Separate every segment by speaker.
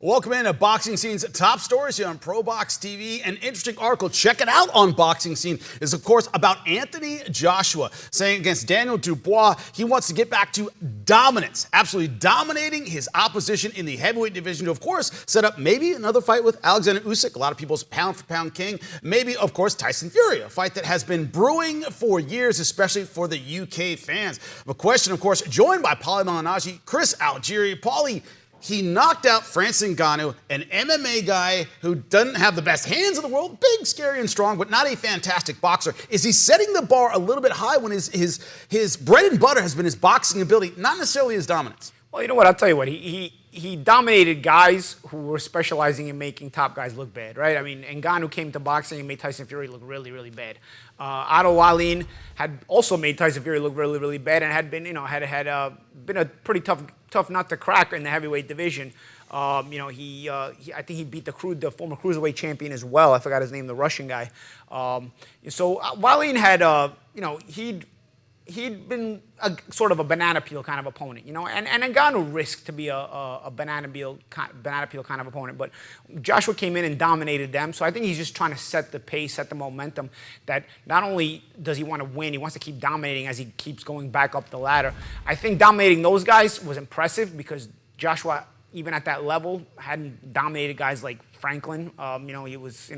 Speaker 1: Welcome into Boxing Scene's top stories here on ProBox TV. An interesting article, check it out on Boxing Scene, is of course about Anthony Joshua saying against Daniel Dubois he wants to get back to dominance, absolutely dominating his opposition in the heavyweight division to of course set up maybe another fight with Alexander Usyk, a lot of people's pound for pound king, maybe of course Tyson Fury, a fight that has been brewing for years, especially for the UK fans. The question of course joined by Paulie Malignaggi, Chris Algieri. Paulie, he knocked out Francis Ngannou, an MMA guy who doesn't have the best hands in the world, big, scary, and strong, but not a fantastic boxer. Is he setting the bar a little bit high when his bread and butter has been his boxing ability, not necessarily his dominance?
Speaker 2: Well, you know what? I'll tell you what. He dominated guys who were specializing in making top guys look bad, right? I mean, Ngannou came to boxing and made Tyson Fury look really, really bad. Otto Wallin had also made Tyson Fury look really, really bad, and had been, been a pretty tough nut to crack in the heavyweight division. I think he beat the former cruiserweight champion as well. I forgot his name, the Russian guy. So Wallin had, he'd been sort of a banana peel kind of opponent, and Ngannou risked to be a banana peel kind of opponent, but Joshua came in and dominated them. So I think he's just trying to set the pace, set the momentum that not only does he want to win, he wants to keep dominating as he keeps going back up the ladder. I think dominating those guys was impressive because Joshua, even at that level, hadn't dominated guys like Franklin. It was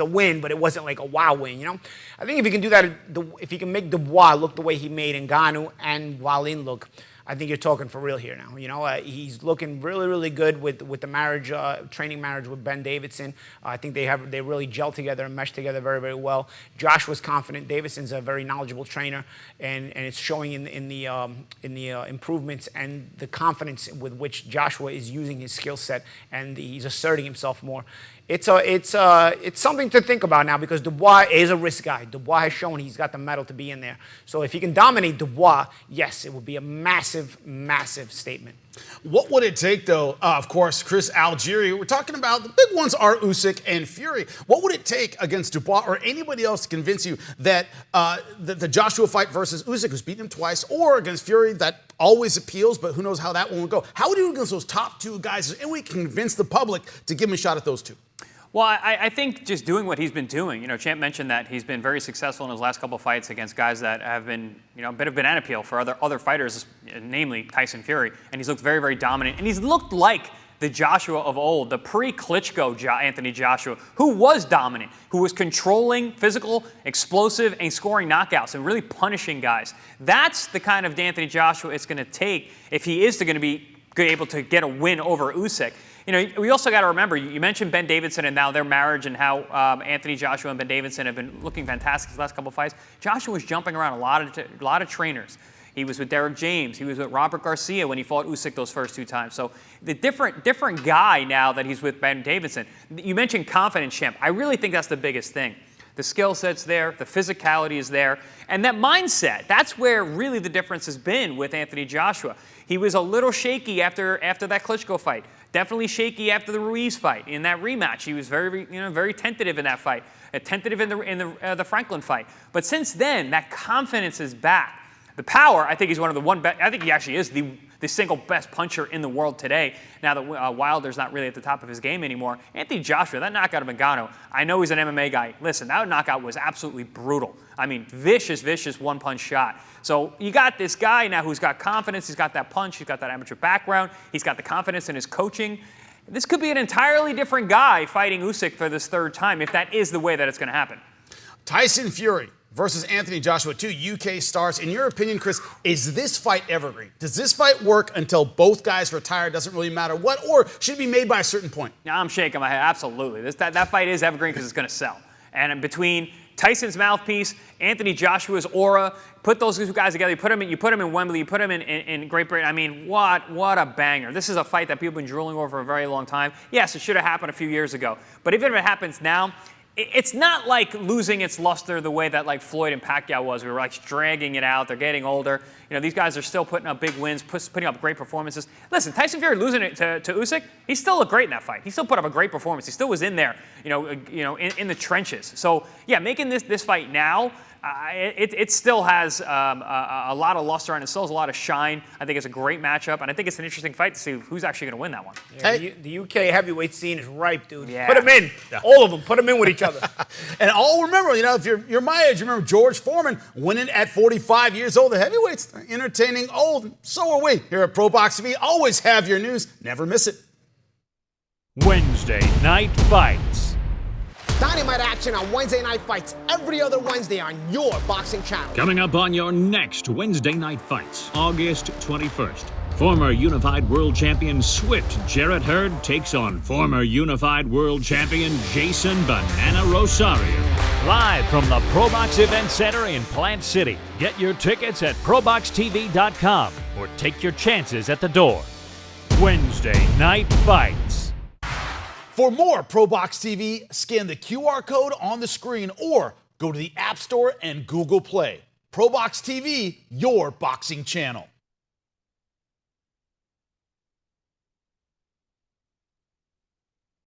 Speaker 2: a win, but it wasn't like a wow win, I think if he can do that, if he can make Dubois look the way he made Ngannou and Wallin look, I think you're talking for real here now. He's looking really, really good with the marriage, training marriage with Ben Davidson. I think they really gel together and mesh together very, very well. Joshua's confident. Davidson's a very knowledgeable trainer, and it's showing in the improvements and the confidence with which Joshua is using his skill set, and he's asserting himself more. It's something to think about now because Dubois is a risk guy. Dubois has shown he's got the mettle to be in there. So if he can dominate Dubois, yes, it would be a massive, massive statement.
Speaker 1: What would it take, though? Of course, Chris Algieri, we're talking about the big ones are Usyk and Fury. What would it take against Dubois or anybody else to convince you that the Joshua fight versus Usyk, who's beaten him twice, or against Fury, that always appeals, but who knows how that one will go? How would you do against those top two guys? And we convince the public to give him a shot at those two.
Speaker 3: Well, I think just doing what he's been doing. Champ mentioned that he's been very successful in his last couple of fights against guys that have been, a bit of banana peel for other fighters, namely Tyson Fury. And he's looked very, very dominant. And he's looked like the Joshua of old, the pre-Klitschko Anthony Joshua, who was dominant, who was controlling, physical, explosive, and scoring knockouts and really punishing guys. That's the kind of Anthony Joshua it's going to take if he is going to be able to get a win over Usyk. We also got to remember, you mentioned Ben Davidson and now their marriage and how Anthony Joshua and Ben Davidson have been looking fantastic his last couple of fights. Joshua was jumping around a lot of trainers. He was with Derek James. He was with Robert Garcia when he fought Usyk those first two times. So the different guy now that he's with Ben Davidson. You mentioned confidence, Champ. I really think that's the biggest thing. The skill set's there, the physicality is there, and that mindset, that's where really the difference has been with Anthony Joshua. He was a little shaky after that Klitschko fight. Definitely shaky after the Ruiz fight. In that rematch, he was very tentative in that fight, tentative in the Franklin fight. But since then, that confidence is back. The power, I think he's one of the I think he actually is the single best puncher in the world today. Now that Wilder's not really at the top of his game anymore. Anthony Joshua, that knockout of Ngannou, I know he's an MMA guy. Listen, that knockout was absolutely brutal. I mean, vicious one-punch shot. So you got this guy now who's got confidence. He's got that punch. He's got that amateur background. He's got the confidence in his coaching. This could be an entirely different guy fighting Usyk for this third time if that is the way that it's going to happen.
Speaker 1: Tyson Fury versus Anthony Joshua, two UK stars. In your opinion, Chris, is this fight evergreen? Does this fight work until both guys retire? Doesn't really matter what, or should it be made by a certain point?
Speaker 3: Yeah, I'm shaking my head. Absolutely. That fight is evergreen because it's going to sell. And between Tyson's mouthpiece, Anthony Joshua's aura, put those two guys together, you put them in Wembley, you put them in Great Britain. I mean, what a banger. This is a fight that people have been drooling over for a very long time. Yes, it should have happened a few years ago. But even if it happens now, it's not like losing its luster the way that like Floyd and Pacquiao was. We were like dragging it out. They're getting older. These guys are still putting up big wins, putting up great performances. Listen, Tyson Fury losing it to Usyk, he still looked great in that fight. He still put up a great performance. He still was in there, in the trenches. So yeah, making this fight now, it still has a lot of luster and it still has a lot of shine. I think it's a great matchup, and I think it's an interesting fight to see who's actually going to win that one.
Speaker 2: Yeah, the UK heavyweight scene is ripe, dude.
Speaker 3: Yeah.
Speaker 2: Put them in. Yeah. All of them. Put them in with each other.
Speaker 1: And all remember, you know, if you're my age, remember George Foreman winning at 45 years old. The heavyweights are entertaining old. So are we. Here at ProBox TV, always have your news. Never miss it.
Speaker 4: Wednesday Night Fights.
Speaker 5: Dynamite action on Wednesday Night Fights every other Wednesday on your boxing channel.
Speaker 4: Coming up on your next Wednesday Night Fights, August 21st. Former Unified World Champion Swift Jarrett Hurd takes on former Unified World Champion Jason Banana Rosario. Live from the ProBox Event Center in Plant City. Get your tickets at proboxtv.com or take your chances at the door. Wednesday Night Fights.
Speaker 1: For more ProBox TV, scan the QR code on the screen or go to the App Store and Google Play. ProBox TV, your boxing channel.